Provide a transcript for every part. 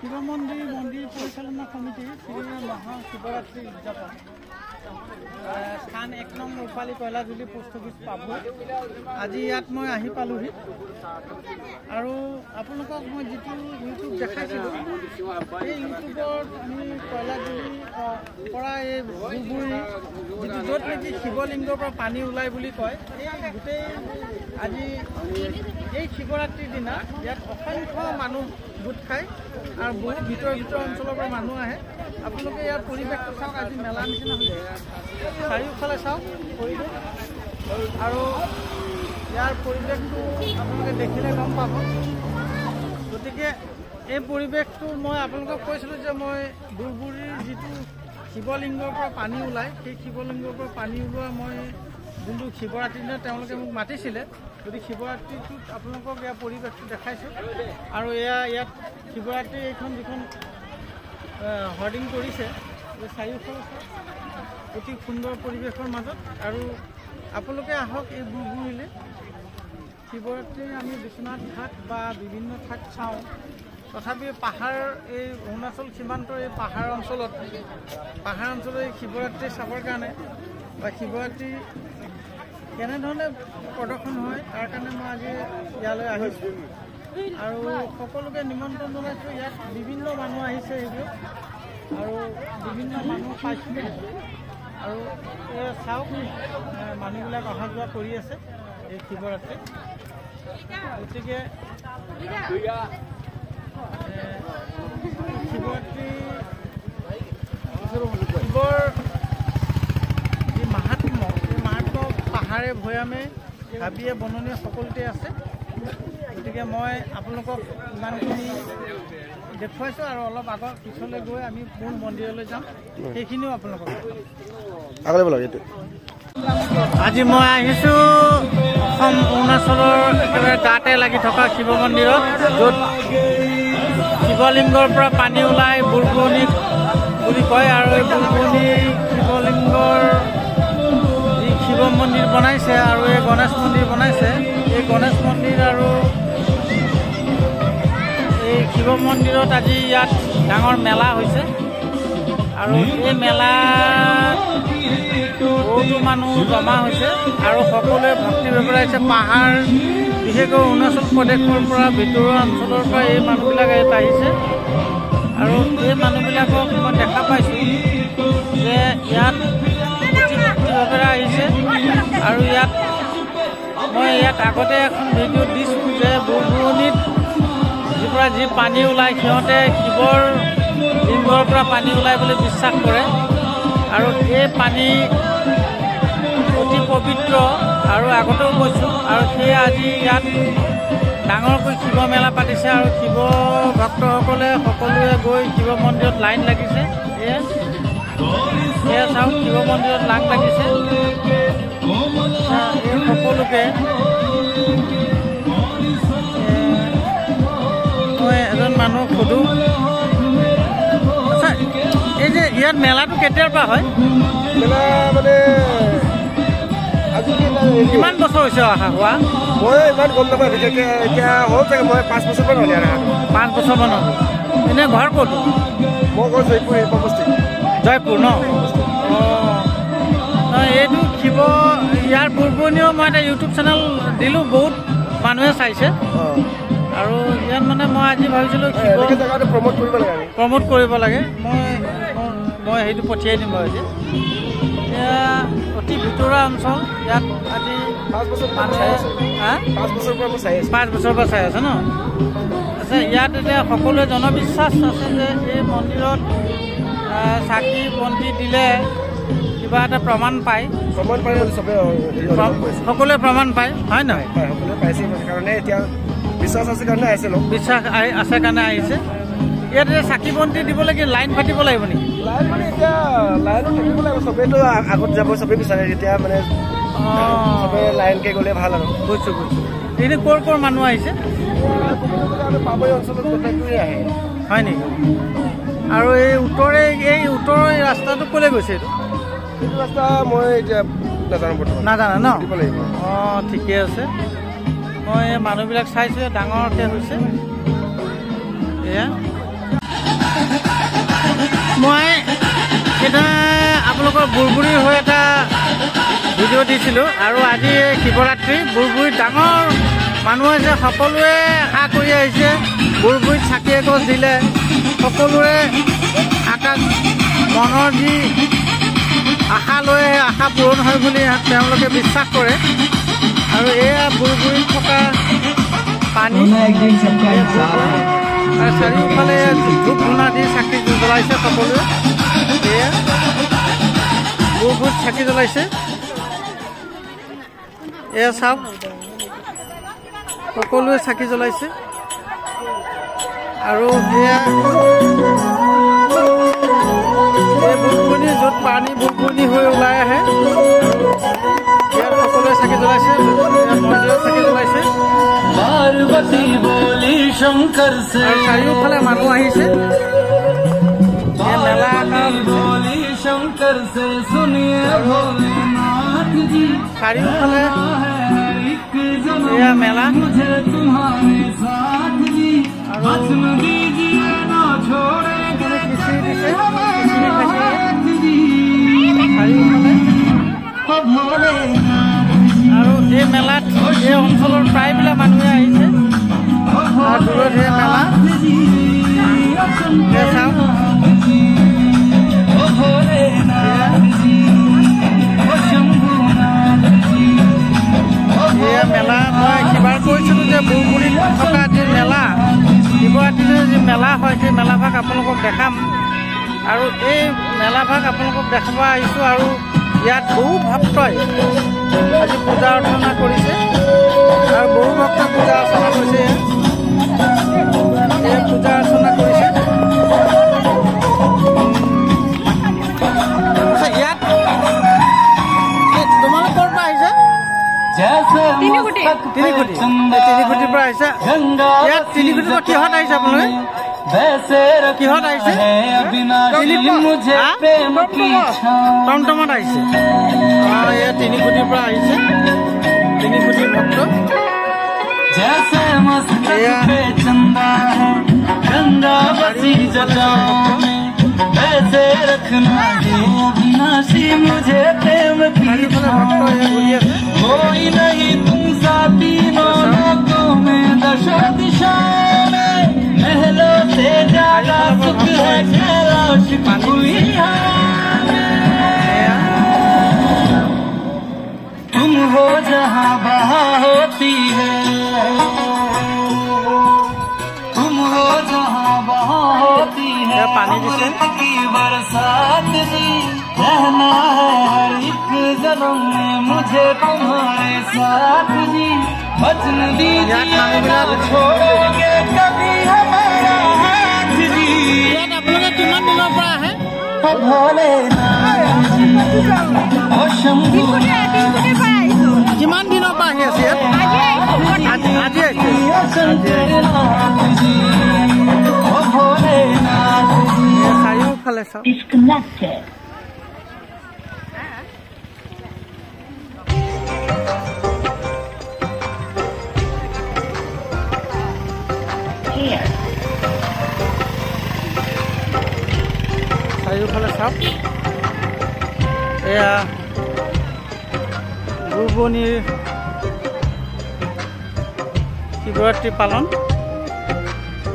শিৱ মন্দিৰ পৰিচালনা সমিতি মহাশিৱৰাত্ৰি উদযাপন স্থান 1 নং ৰূপালী কয়লাজুলি পোষ্ট অফিচ পাব। আজি ইয়াত মই আহি পালোহি আৰু আপোনালোকক মই যিটো ইউটিউব দেখাইছিলোঁ এই ইউটিউবত আমি কয়লাজুলি পৰা এই বুলবুৰি যিটো য'ত নেকি শিৱলিংগৰ পৰা পানী ওলায় বুলি কয়, এই গোটেই আজি এই শিৱৰাত্ৰিৰ দিনা ইয়াত অসংখ্য মানুহ গোট খায় আৰু বহুত ভিতৰ অঞ্চলৰ পৰা মানুহ আহে। আপোনালোকে ইয়াৰ পৰিৱেশটো চাওক, আজি মেলা নিচিনা হৈছে, চাৰিওফালে চাওক পৰিৱেশ আৰু ইয়াৰ পৰিৱেশটো আপোনালোকে দেখিলে গম পাব। গতিকে এই পৰিৱেশটো মই আপোনালোকক কৈছিলোঁ যে মই বুলবুৰিৰ যিটো শিৱলিংগৰ পৰা পানী ওলায়, সেই শিৱলিংগৰ পৰা পানী ওলোৱা মই যোনটো শিৱৰাত্ৰিৰ দিনা তেওঁলোকে মোক মাতিছিলে, গতিকে শিৱৰাত্ৰিটোত আপোনালোকক ইয়াৰ পৰিৱেশটো দেখাইছোঁ। আৰু ইয়াত শিৱৰাত্ৰি এইখন যিখন হৰ্ডিং কৰিছে চাৰিওফালে অতি সুন্দৰ পৰিৱেশৰ মাজত। আৰু আপোনালোকে আহক এই বুলবুৰিলৈ। শিৱৰাত্ৰি আমি বিশ্বনাথ ঘাট বা বিভিন্ন ঠাইত চাওঁ, তথাপি পাহাৰ এই অৰুণাচল সীমান্তৰ এই পাহাৰ অঞ্চলত এই শিৱৰাত্ৰি চাবৰ কাৰণে বা শিৱৰাত্ৰি কেনেধৰণে প্ৰদৰ্শন হয় তাৰ কাৰণে মই আজি ইয়ালৈ আহিছোঁ আৰু সকলোকে নিমন্ত্ৰণ জনাইছোঁ। ইয়াত বিভিন্ন মানুহ আহিছে এইবোৰ আৰু বিভিন্ন মানুহ পাইছোঁ আৰু চাওক মানুহবিলাক অহা যোৱা কৰি আছে এই শিৱৰাত্ৰি। গতিকে শিৱৰাত্ৰি শিৱৰ যি মাহাত্ম্য, এই মাহাত্ম্য পাহাৰে ভৈয়ামে হাবিয়ে বননীয়ে সকলোতে আছে। গতিকে মই আপোনালোকক ইমানখিনি দেখুৱাইছোঁ আৰু অলপ আগৰ পিছলৈ গৈ আমি মূল মন্দিৰলৈ যাম, সেইখিনিও আপোনালোকক আজি মই আহিছোঁ অসম অৰুণাচলৰ একেবাৰে গাতে লাগি থকা শিৱ মন্দিৰত, য'ত শিৱলিংগৰ পৰা পানী ওলাই বুলবুনি বুলি কয়। আৰু এই বুলবুনি শিৱলিংগৰ যি শিৱ মন্দিৰ বনাইছে আৰু এই গণেশ মন্দিৰ বনাইছে, এই গণেশ মন্দিৰ আৰু এই শিৱ মন্দিৰত আজি ইয়াত ডাঙৰ মেলা হৈছে আৰু এই মেলাত বহুতো মানুহ জমা হৈছে আৰু সকলোৱে ভক্তি ব্যৱহাইছে। পাহাৰ বিশেষকৈ অৰুণাচল প্ৰদেশৰ পৰা ভিতৰুৱা অঞ্চলৰ পৰা এই মানুহবিলাক ইয়াত আহিছে আৰু এই মানুহবিলাকক মই দেখা পাইছোঁ যে ইয়াত ভক্তিভাৱেৰে আহিছে। আৰু মই ইয়াত আগতে এখন ভিডিঅ' দিছোঁ যে বুলবুনিত যি পানী ওলায় সিহঁতে শিৱৰ লিংগৰ পৰা পানী ওলায় বুলি বিশ্বাস কৰে আৰু এই পানী অতি পবিত্ৰ আৰু আগতেও কৈছোঁ। আৰু সেয়ে আজি ইয়াত ডাঙৰকৈ শিৱ মেলা পাতিছে আৰু শিৱ ভক্তসকলে সকলোৱে গৈ শিৱ মন্দিৰত লাইন লাগিছে। সেয়া চাওক, শিৱ মন্দিৰত লাইন লাগিছে। এই সকলোকে মই এজন মানুহক সোধোঁ, আচ্ছা এই যে ইয়াত মেলাটো কেতিয়াৰ পৰা হয়? মেলা মানে আজি কিমান বছৰ হৈছে অহা হোৱা? মই ইমান গম নাপাওঁ, বিশেষকৈ এতিয়া হ'ল চাগে মই 5 বছৰমান হ'ল ইয়াত। 5 বছৰমান হ'ল। এনেই ঘৰ ক'ত? মই ঘৰ জয়পুৰ সমষ্টি। জয়পুৰ ন? অঁ, এইটো শিৱ ইয়াৰ বুলবুনিও মই এটা ইউটিউব চেনেল দিলোঁ, বহুত মানুহে চাইছে আৰু ইয়াত মানে মই আজি ভাবিছিলোঁ প্ৰমোট কৰিব লাগে। মই সেইটো পঠিয়াই দিম বাৰু। এতিয়া অতি ভিতৰুৱা অঞ্চল, ইয়াত আজি 5 বছৰ পৰা চাই আছে ন? আচ্ছা, ইয়াত এতিয়া সকলোৱে জনবিশ্বাস আছে যে এই মন্দিৰত চাকি বন্তি দিলে কিবা এটা প্ৰমাণ পায়। সকলোৱে প্ৰমাণ পায়, হয় নহয়? সকলোৱে পাইছে কাৰণে এতিয়া বিশ্বাস আছে কাৰণে আহিছে। বিশ্বাস আছে কাৰণে আহিছে। ইয়াত এতিয়া চাকি বন্তি দিবলৈ কি লাইন পাতিব লাগিব নেকি? লাইন মানে এতিয়া লাইনত থাকিব লাগিব, চবেইতো আগত যাব, চবেই বিচাৰে। এতিয়া মানে চবে লাইনকৈ গ'লে ভাল আৰু। বুজিছোঁ। এনেই ক'ৰ মানুহ আহিছে? পাবৈ অঞ্চলত গোটেইটোৱে আহে। হয় নেকি? আৰু এই উত্তৰৰ ৰাস্তাটো ক'লৈ গৈছে? এইটো ৰাস্তা মই এতিয়া নাজানো বৰ্তমান। নাজানে ন? দিব লাগিব। অঁ, ঠিকে আছে। মই মানুহবিলাক চাইছোঁ, ডাঙৰকৈ হৈছে এয়া। বুৰবুৰী হৈ এটা ভিডিঅ' দিছিলোঁ আৰু আজি শিৱৰাত্ৰি বুৰবুৰীত ডাঙৰ মানুহ আছে সকলোৱে আশা কৰি আহিছে বুৰবুৰীত চাকি এগছ দিলে সকলোৰে আকাশ মনৰ যি আশা লৈ আশা পূৰণ হয় বুলি তেওঁলোকে বিশ্বাস কৰে আৰু এয়া বুৰবুৰীত থকা পানী আৰু চাৰিওফালে ধূপ ধূনা দি চাকি জ্বলাইছে সকলোৱে এয়া বুৰবুৰীত চাকি জ্বলাইছে এয়া চাওক সকলোৱে চাকি জ্বলাইছে আৰু এয়া বুৰবুৰী য'ত পানী বুৰবুৰী হৈ ওলাই আহে ইয়াত সকলোৱে চাকি জ্বলাইছে মন্দিৰত চাকি জ্বলাইছে আৰু চাৰিওফালে মানুহ আহিছে মেলা চাৰিওফালে এয়া মেলা আৰু এই মেলাত এই অঞ্চলৰ প্ৰায়বিলাক মানুহে আহিছে আৰু দূৰত এই মেলা চাওক এয়া মেলা মই সিবাৰ কৈছিলোঁ যে বুৰবুৰীত থকা যি মেলা শিৱৰাত্ৰিৰ যি মেলা হয় সেই মেলাভাগ আপোনালোকক দেখাম আৰু এই মেলাভাগ আপোনালোকক দেখাব আহিছোঁ আৰু ইয়াত বহু ভক্তই আজি পূজা অৰ্চনা কৰিছে আৰু বহু ভক্তই পূজা অৰ্চনা কৰিছে এই পূজা অৰ্চনা কৰিছে ইয়াত তোমালোক ক'ৰ পৰা আহিছে তিনিকুটিৰ পৰা আহিছে ইয়াত তিনিকুটিৰ পৰা কিহত আহিছে আপোনালোকে কিহত আহিছে টমটমত আহিছে এয়া তিনিকুটিৰ পৰা আহিছে তিনিকুটিৰ ভক্ত कोई नहीं तुम सा तीनों लोगों में दशा दिशा में महलों से ज्यादा सुख है कैलाश कोई तुम हो जहाँ बहा होती है तुम हो जहाँ बहा होती है की बरसात जी रहना है हर एक जन्म में मुझे तुम्हारे साथ जी बचन दीजिए ना छोड़ोगे कभी हमारा हाथ जी আপোনালোকে কিমান দিনৰ পৰা আহে কিমান দিনৰ পৰা আহি আছে আজি চাৰিওফালে চাওক চাৰিওফালে চাওক এয়া বুৰবুৰীৰ শিৱৰাত্ৰি পালন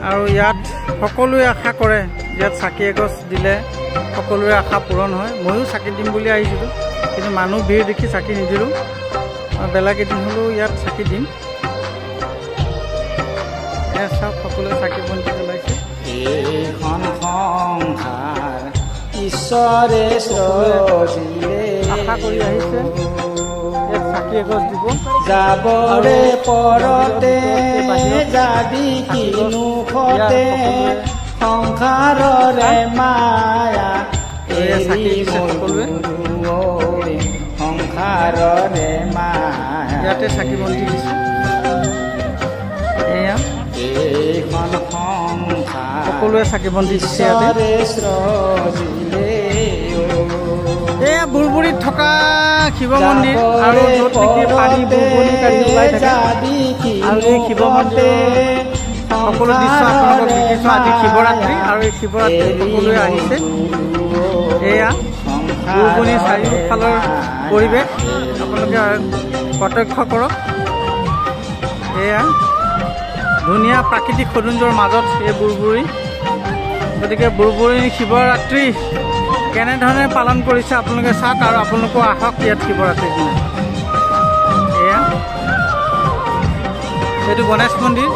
আৰু ইয়াত সকলোৱে আশা কৰে ইয়াত চাকি এগছ দিলে সকলোৰে আশা পূৰণ হয় ময়ো চাকি দিম বুলি আহিছিলোঁ কিন্তু মানুহ ভিৰ দেখি চাকি নিদিলোঁ বেলেগ এদিন হ'লেও ইয়াত চাকি দিম এয়া চাওক সকলোৱে চাকি বন্তি জ্বলাইছে এইখন সংসাৰ ঈশ্বৰে আশা কৰি আহিছে ইয়াত চাকি এগছ দিব যাবৰে পৰতে যাবি কিনো ফতে সংসাৰৰে মায়া চাকি দিছে সকলোৱে সংসাৰৰে মায়া ইয়াতে চাকি বন্তি দিছে এয়া এইখন সংসাৰ সকলোৱে চাকি বন্তি দিছে ইয়াতে এয়া বুৰবুৰীত থকা শিৱ মন্দিৰ আৰু য'ত নেকি পানী বুৰবুৰী কাঢ়ি ওলাই থাকে আৰু এই শিৱ মন্দিৰ সকলো দৃশ্য আপোনালোকক দেখিছোঁ আজি শিৱৰাত্ৰি আৰু এই শিৱৰাত্ৰি সকলোৱে আহিছে এয়া বুৰবুনি চাৰিওফালৰ পৰিৱেশ আপোনালোকে প্ৰত্যক্ষ কৰক। এয়া ধুনীয়া প্ৰাকৃতিক সৌন্দৰ্যৰ মাজত এই বুৰবুৰি। গতিকে বুৰবুৰি শিৱৰাত্ৰি কেনেধৰণে পালন কৰিছে আপোনালোকে চাওক আৰু আপোনালোকো আহক ইয়াত শিৱৰাত্ৰিৰ দিনা। এয়া এইটো গণেশ মন্দিৰ।